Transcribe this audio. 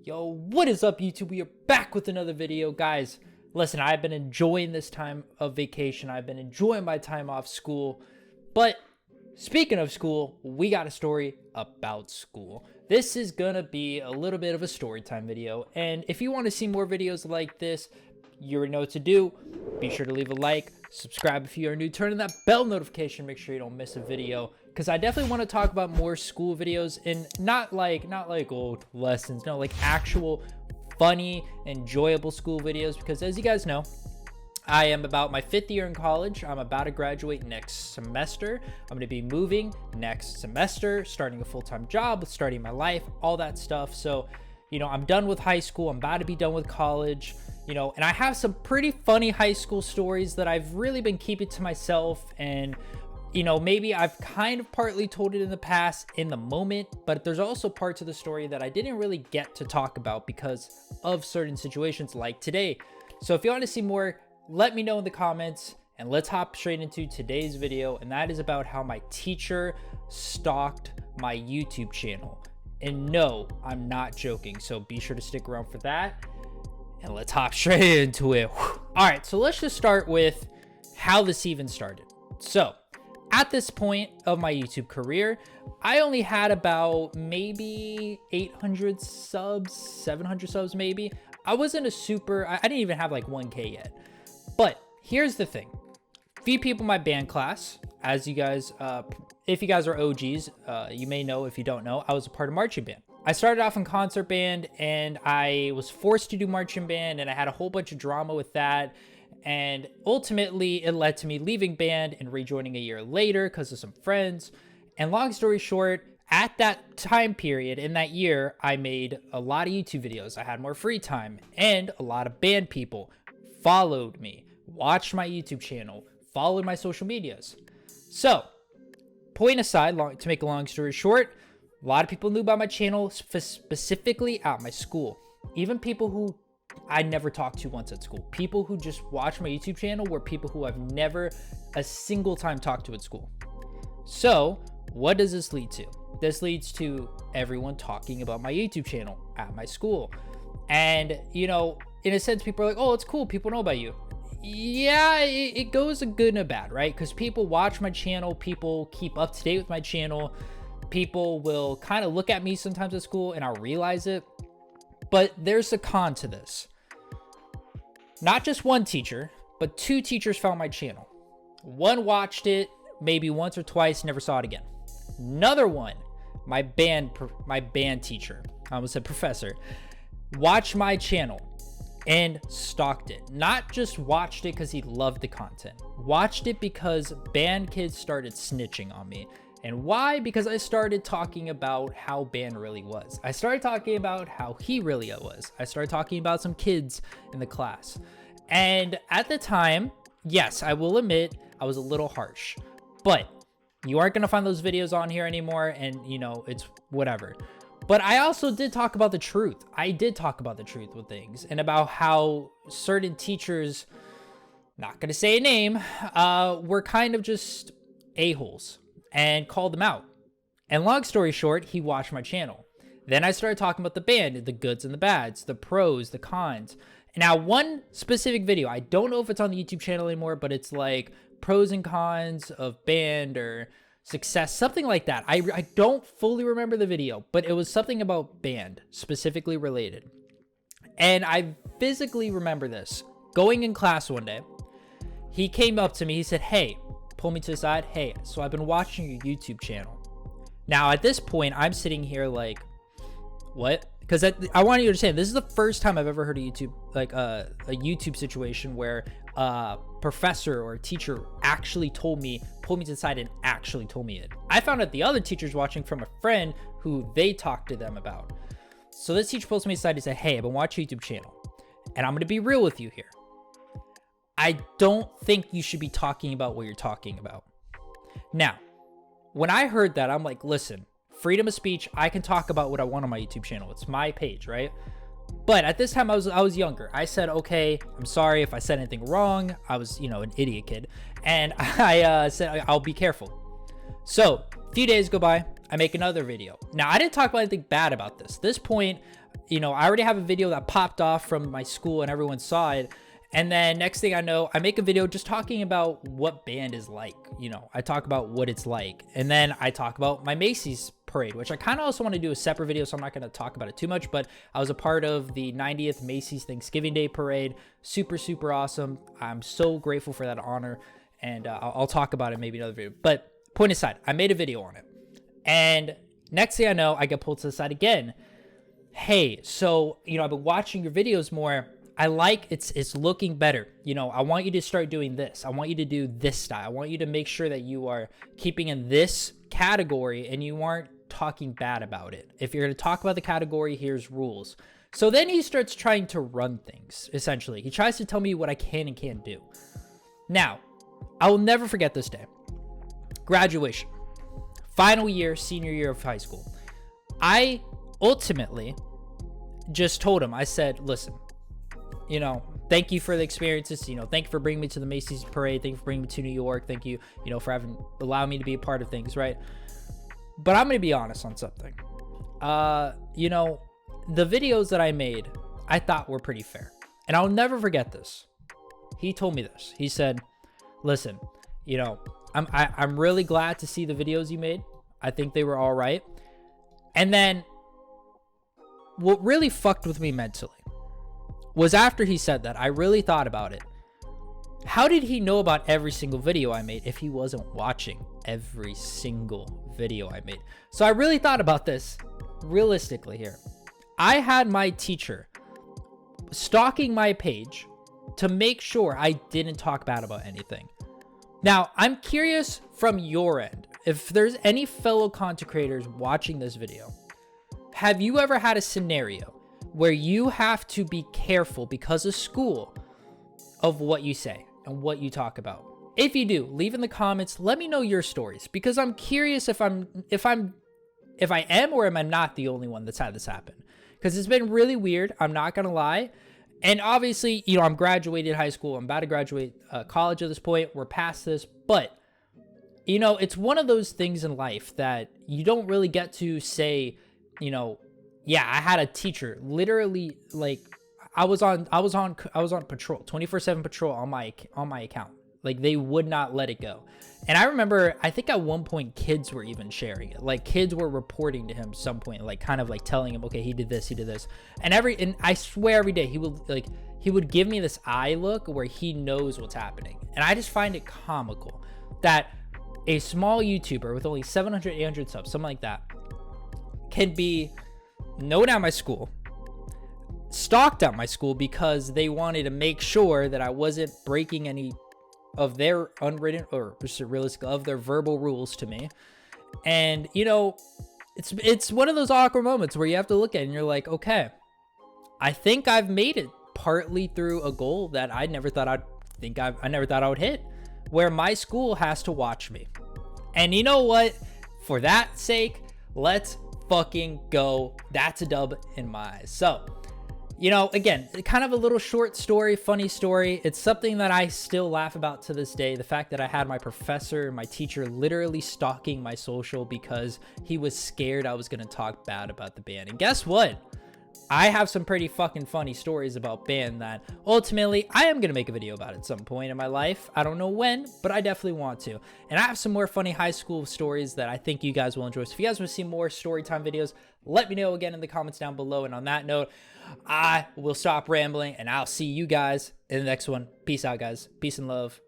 Yo, what is up, YouTube? We are back with another video. Guys, listen, I've been enjoying this time of vacation. I've been enjoying my time off school. But speaking of school, we got a story about school. This is gonna be a little bit of a story time video. And if you want to see more videos like this, you already know what to do. Be sure to leave a like, subscribe if you are new, turn on that bell notification, make sure you don't miss a video. Because I definitely want to talk about more school videos, and not like old lessons, no, like actual funny, enjoyable school videos. Because as you guys know, I am about my 5th year in college. I'm about to graduate next semester. I'm going to be moving next semester, starting a full-time job, starting my life, all that stuff. So, you know, I'm done with high school. I'm about to be done with college, you know, and I have some pretty funny high school stories that I've really been keeping to myself. And you know, maybe I've kind of partly told it in the past in the moment, but there's also parts of the story that I didn't really get to talk about because of certain situations like today. So if you want to see more, let me know in the comments, and let's hop straight into today's video. And that is about how my teacher stalked my YouTube channel. And no, I'm not joking. So be sure to stick around for that. And let's hop straight into it. All right, so let's just start with how this even started. So at this point of my YouTube career, I only had about maybe 800 subs, 700 subs maybe. I wasn't a super, I didn't even have like 1K yet. But here's the thing. Few people in my band class, as you guys, if you guys are OGs, you may know. If you don't know, I was a part of marching band. I started off in concert band, and I was forced to do marching band, and I had a whole bunch of drama with that. And ultimately, it led to me leaving band and rejoining a year later because of some friends. And long story short, at that time period in that year, I made a lot of YouTube videos. I had more free time, and a lot of band people followed me, watched my YouTube channel, followed my social medias. So, point aside, to make a long story short, a lot of people knew about my channel, specifically at my school. Even people who I never talked to once at school. People who just watch my YouTube channel were people who I've never a single time talked to at school. So what does this lead to? This leads to everyone talking about my YouTube channel at my school. And, you know, in a sense, people are like, oh, it's cool, people know about you. Yeah, it goes a good and a bad, right? Because people watch my channel, people keep up to date with my channel. People will kind of look at me sometimes at school and I'll realize it. But there's a con to this. Not just one teacher, but 2 teachers found my channel. One watched it maybe once or twice, never saw it again. Another one, my band teacher, I almost said professor, watched my channel and stalked it. Not just watched it because he loved the content. Watched it because band kids started snitching on me. And why? Because I started talking about how band really was. I started talking about how he really was. I started talking about some kids in the class. And at the time, yes, I will admit I was a little harsh. But you aren't going to find those videos on here anymore, and you know, it's whatever. But I also did talk about the truth. I did talk about the truth with things, and about how certain teachers, not going to say a name, were kind of just a-holes. And called them out. And long story short, he watched my channel. Then I started talking about the band, the goods and the bads, the pros, the cons. Now, one specific video, I don't know if it's on the YouTube channel anymore, but it's like pros and cons of band or success, something like that. I don't fully remember the video, but it was something about band, specifically related. And I physically remember this. Going in class one day, he came up to me, he said, hey, pull me to the side. Hey, so I've been watching your YouTube channel. Now at this point, I'm sitting here like, what? Because I want you to understand, this is the first time I've ever heard of YouTube, like a YouTube situation where a professor or a teacher actually pulled me to the side and actually told me it. I found out the other teachers watching from a friend who they talked to them about. So this teacher pulls me aside and said, hey, I've been watching your YouTube channel, and I'm going to be real with you here. I don't think you should be talking about what you're talking about. Now, when I heard that, I'm like, listen, freedom of speech, I can talk about what I want on my YouTube channel. It's my page, right? But at this time, I was younger. I said, okay, I'm sorry if I said anything wrong. I was, you know, an idiot kid. And I said, I'll be careful. So a few days go by, I make another video. Now, I didn't talk about anything bad about this. At this point, I already have a video that popped off from my school and everyone saw it. And then next thing I know, I make a video just talking about what band is like. I talk about what it's like. And then I talk about my Macy's parade, which I kind of also want to do a separate video, so I'm not going to talk about it too much. But I was a part of the 90th Macy's Thanksgiving Day parade. Super, super awesome. I'm so grateful for that honor. And I'll talk about it maybe in another video. But point aside, I made a video on it. And next thing I know, I get pulled to the side again. Hey, so, I've been watching your videos more. I like it's looking better. I want you to start doing this. I want you to do this style. I want you to make sure that you are keeping in this category and you aren't talking bad about it. If you're going to talk about the category, here's rules. So then he starts trying to run things, essentially. He tries to tell me what I can and can't do. Now, I will never forget this day. Graduation. Final year, senior year of high school. I ultimately just told him, I said, listen, thank you for the experiences. Thank you for bringing me to the Macy's parade. Thank you for bringing me to New York. Thank you, for allowing me to be a part of things, right? But I'm going to be honest on something. The videos that I made, I thought were pretty fair. And I'll never forget this. He told me this. He said, listen, I'm really glad to see the videos you made. I think they were all right. And then what really fucked with me mentally was after he said that, I really thought about it. How did he know about every single video I made if he wasn't watching every single video I made? So I really thought about this realistically here. I had my teacher stalking my page to make sure I didn't talk bad about anything. Now, I'm curious from your end, if there's any fellow content creators watching this video, have you ever had a scenario where you have to be careful because of school of what you say and what you talk about? If you do, leave in the comments. Let me know your stories, because I'm curious if I am or am I not the only one that's had this happen, because it's been really weird. I'm not going to lie. And obviously, I'm graduated high school. I'm about to graduate college at this point. We're past this, but it's one of those things in life that you don't really get to say, yeah, I had a teacher literally, like, I was on patrol, 24/7 patrol on my account. Like, they would not let it go. And I remember, I think at one point kids were even sharing it. Like, kids were reporting to him some point, like kind of like telling him, okay, he did this. And I swear every day he would give me this eye look where he knows what's happening. And I just find it comical that a small YouTuber with only 700, 800 subs, something like that, can be known at my school, stalked at my school because they wanted to make sure that I wasn't breaking any of their unwritten or realistic of their verbal rules to me. And it's one of those awkward moments where you have to look at it and you're like, okay, I think I've made it partly through a goal that I never thought I would hit, where my school has to watch me. And you know what? For that sake, let's fucking go. That's a dub in my eyes. So, again, kind of a little short story, funny story. It's something that I still laugh about to this day. The fact that I had my professor, my teacher, literally stalking my social because he was scared I was going to talk bad about the band. And guess what? I have some pretty fucking funny stories about band that ultimately I am going to make a video about at some point in my life. I don't know when, but I definitely want to. And I have some more funny high school stories that I think you guys will enjoy. So if you guys want to see more story time videos, let me know again in the comments down below. And on that note, I will stop rambling and I'll see you guys in the next one. Peace out, guys. Peace and love.